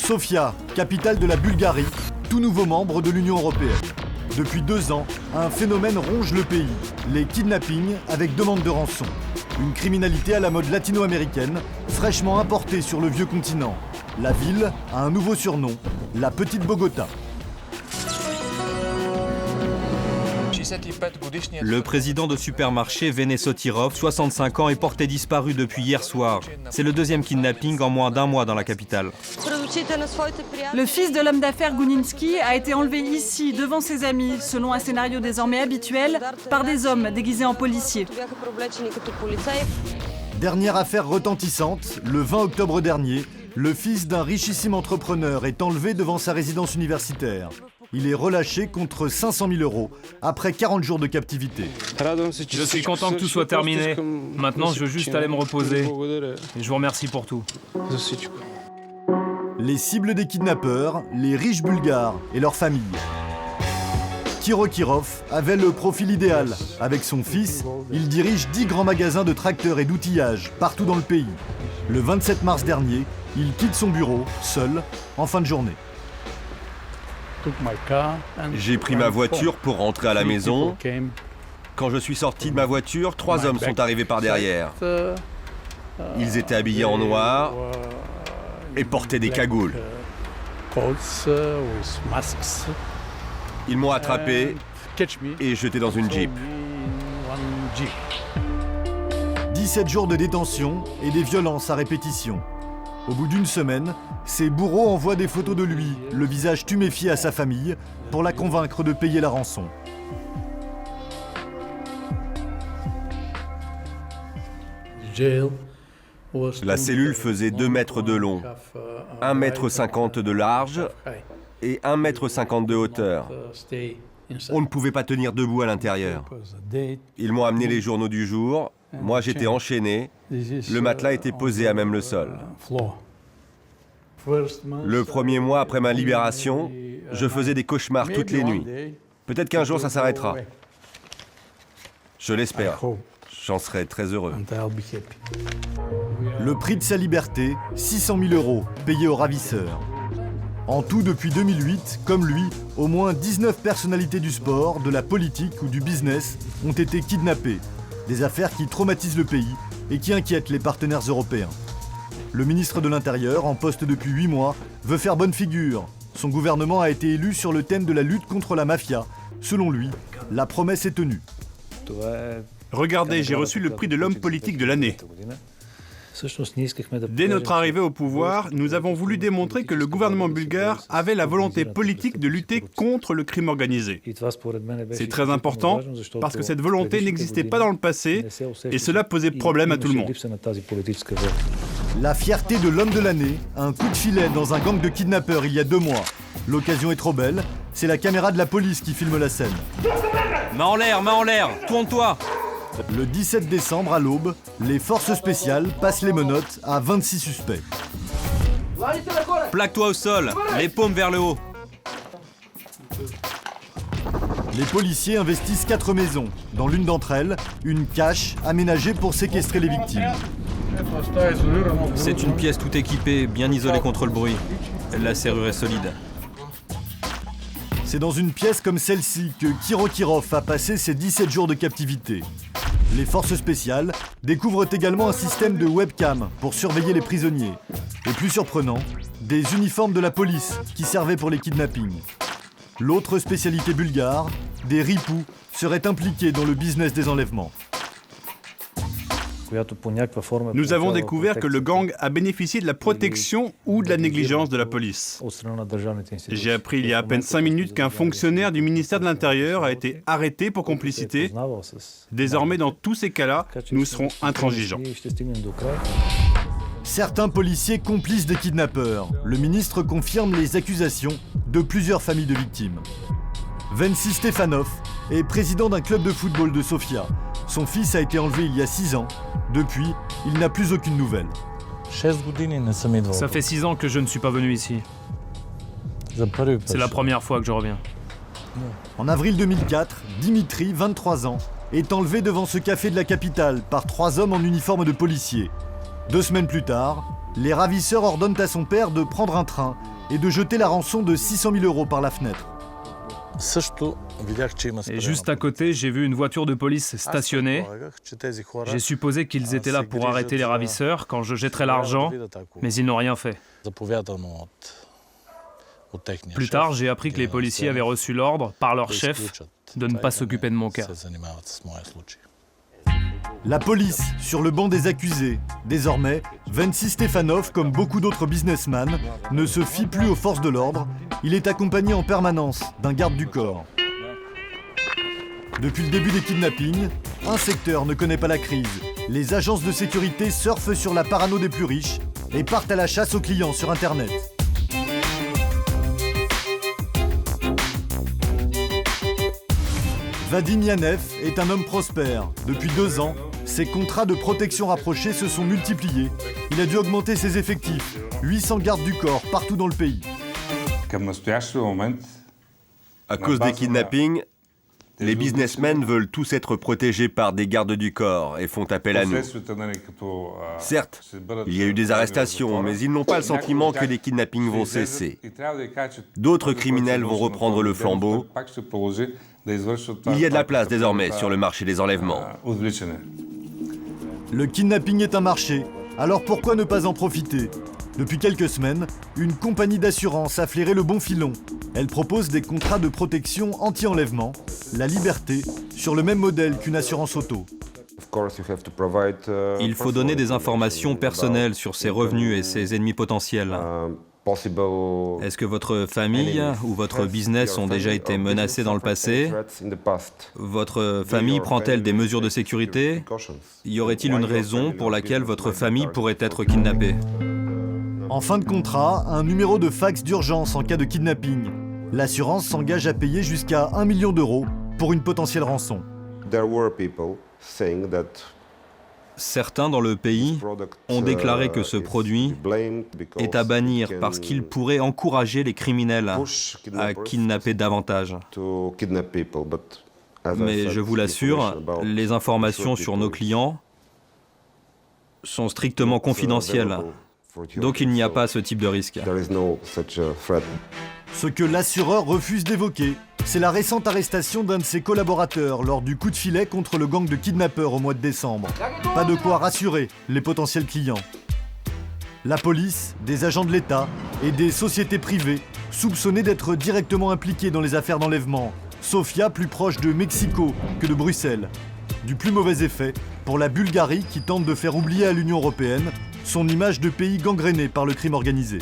Sofia, capitale de la Bulgarie, tout nouveau membre de l'Union européenne. Depuis 2 ans, un phénomène ronge le pays, les kidnappings avec demande de rançon. Une criminalité à la mode latino-américaine, fraîchement importée sur le vieux continent. La ville a un nouveau surnom, la Petite Bogota. Le président de supermarché Vene Sotirov, 65 ans, est porté disparu depuis hier soir. C'est le 2e kidnapping en moins d'1 mois dans la capitale. Le fils de l'homme d'affaires Gouninski a été enlevé ici, devant ses amis, selon un scénario désormais habituel, par des hommes déguisés en policiers. Dernière affaire retentissante, le 20 octobre dernier, le fils d'un richissime entrepreneur est enlevé devant sa résidence universitaire. Il est relâché contre 500 000 € après 40 jours de captivité. Je suis content que tout soit terminé. Maintenant, je veux juste aller me reposer. Et je vous remercie pour tout. Les cibles des kidnappeurs, les riches bulgares et leurs familles. Kiro Kirov avait le profil idéal. Avec son fils, il dirige 10 grands magasins de tracteurs et d'outillage partout dans le pays. Le 27 mars dernier, il quitte son bureau, seul, en fin de journée. J'ai pris ma voiture pour rentrer à la maison. Quand je suis sorti de ma voiture, 3 hommes sont arrivés par derrière. Ils étaient habillés en noir et portaient des cagoules. Ils m'ont attrapé et jeté dans une Jeep. 17 jours de détention et des violences à répétition. Au bout d'une semaine, ses bourreaux envoient des photos de lui, le visage tuméfié à sa famille, pour la convaincre de payer la rançon. La cellule faisait 2 mètres de long, 1,50 m de large et 1,50 m de hauteur. On ne pouvait pas tenir debout à l'intérieur. Ils m'ont amené les journaux du jour. Moi, j'étais enchaîné. Le matelas était posé à même le sol. Le premier mois après ma libération, je faisais des cauchemars toutes les nuits. Peut-être qu'un jour, ça s'arrêtera. Je l'espère. J'en serai très heureux. Le prix de sa liberté, 600 000 € payés aux ravisseurs. En tout, depuis 2008, comme lui, au moins 19 personnalités du sport, de la politique ou du business ont été kidnappées. Des affaires qui traumatisent le pays et qui inquiètent les partenaires européens. Le ministre de l'Intérieur, en poste depuis 8 mois, veut faire bonne figure. Son gouvernement a été élu sur le thème de la lutte contre la mafia. Selon lui, la promesse est tenue. Regardez, j'ai reçu le prix de l'homme politique de l'année. Dès notre arrivée au pouvoir, nous avons voulu démontrer que le gouvernement bulgare avait la volonté politique de lutter contre le crime organisé. C'est très important parce que cette volonté n'existait pas dans le passé et cela posait problème à tout le monde. La fierté de l'homme de l'année, un coup de filet dans un gang de kidnappeurs il y a 2 mois. L'occasion est trop belle, c'est la caméra de la police qui filme la scène. Main en l'air, tourne-toi! Le 17 décembre, à l'aube, les forces spéciales passent les menottes à 26 suspects. Plaque-toi au sol, les paumes vers le haut. Les policiers investissent 4 maisons. Dans l'une d'entre elles, une cache aménagée pour séquestrer les victimes. C'est une pièce tout équipée, bien isolée contre le bruit. La serrure est solide. C'est dans une pièce comme celle-ci que Kiro Kirov a passé ses 17 jours de captivité. Les forces spéciales découvrent également un système de webcam pour surveiller les prisonniers. Et plus surprenant, des uniformes de la police qui servaient pour les kidnappings. L'autre spécialité bulgare, des ripoux, seraient impliqués dans le business des enlèvements. Nous avons découvert que le gang a bénéficié de la protection ou de la négligence de la police. J'ai appris il y a à peine 5 minutes qu'un fonctionnaire du ministère de l'Intérieur a été arrêté pour complicité. Désormais, dans tous ces cas-là, nous serons intransigeants. Certains policiers complices des kidnappeurs. Le ministre confirme les accusations de plusieurs familles de victimes. Venci Stefanov est président d'un club de football de Sofia. Son fils a été enlevé il y a 6 ans. Depuis, il n'a plus aucune nouvelle. Ça fait 6 ans que je ne suis pas venu ici. C'est la première fois que je reviens. En avril 2004, Dimitri, 23 ans, est enlevé devant ce café de la capitale par 3 hommes en uniforme de policier. 2 semaines plus tard, les ravisseurs ordonnent à son père de prendre un train et de jeter la rançon de 600 000 € par la fenêtre. Et juste à côté, j'ai vu une voiture de police stationnée. J'ai supposé qu'ils étaient là pour arrêter les ravisseurs quand je jetterai l'argent, mais ils n'ont rien fait. Plus tard, j'ai appris que les policiers avaient reçu l'ordre par leur chef de ne pas s'occuper de mon cas. La police, sur le banc des accusés. Désormais, Venci Stefanov, comme beaucoup d'autres businessmen, ne se fie plus aux forces de l'ordre. Il est accompagné en permanence d'un garde du corps. Depuis le début des kidnappings, un secteur ne connaît pas la crise. Les agences de sécurité surfent sur la parano des plus riches et partent à la chasse aux clients sur Internet. Vadim Yanev est un homme prospère. Depuis 2 ans, ses contrats de protection rapprochée se sont multipliés. Il a dû augmenter ses effectifs. 800 gardes du corps partout dans le pays. À cause des kidnappings, les businessmen veulent tous être protégés par des gardes du corps et font appel à nous. Certes, il y a eu des arrestations, mais ils n'ont pas le sentiment que les kidnappings vont cesser. D'autres criminels vont reprendre le flambeau. Il y a de la place désormais sur le marché des enlèvements. Le kidnapping est un marché, alors pourquoi ne pas en profiter ? Depuis quelques semaines, une compagnie d'assurance a flairé le bon filon. Elle propose des contrats de protection anti-enlèvement, la liberté, sur le même modèle qu'une assurance auto. Il faut donner des informations personnelles sur ses revenus et ses ennemis potentiels. Est-ce que votre famille ou votre business ont déjà été menacés dans le passé? Votre famille prend-elle des mesures de sécurité? Y aurait-il une raison pour laquelle votre famille pourrait être kidnappée? En fin de contrat, un numéro de fax d'urgence en cas de kidnapping. L'assurance s'engage à payer jusqu'à 1 million d'euros pour une potentielle rançon. Certains dans le pays ont déclaré que ce produit est à bannir parce qu'il pourrait encourager les criminels à kidnapper davantage. Mais je vous l'assure, les informations sur nos clients sont strictement confidentielles. Donc il n'y a pas ce type de risque. Ce que l'assureur refuse d'évoquer, c'est la récente arrestation d'un de ses collaborateurs lors du coup de filet contre le gang de kidnappeurs au mois de décembre. Pas de quoi rassurer les potentiels clients. La police, des agents de l'État et des sociétés privées soupçonnées d'être directement impliquées dans les affaires d'enlèvement. Sofia plus proche de Mexico que de Bruxelles. Du plus mauvais effet pour la Bulgarie qui tente de faire oublier à l'Union européenne son image de pays gangréné par le crime organisé.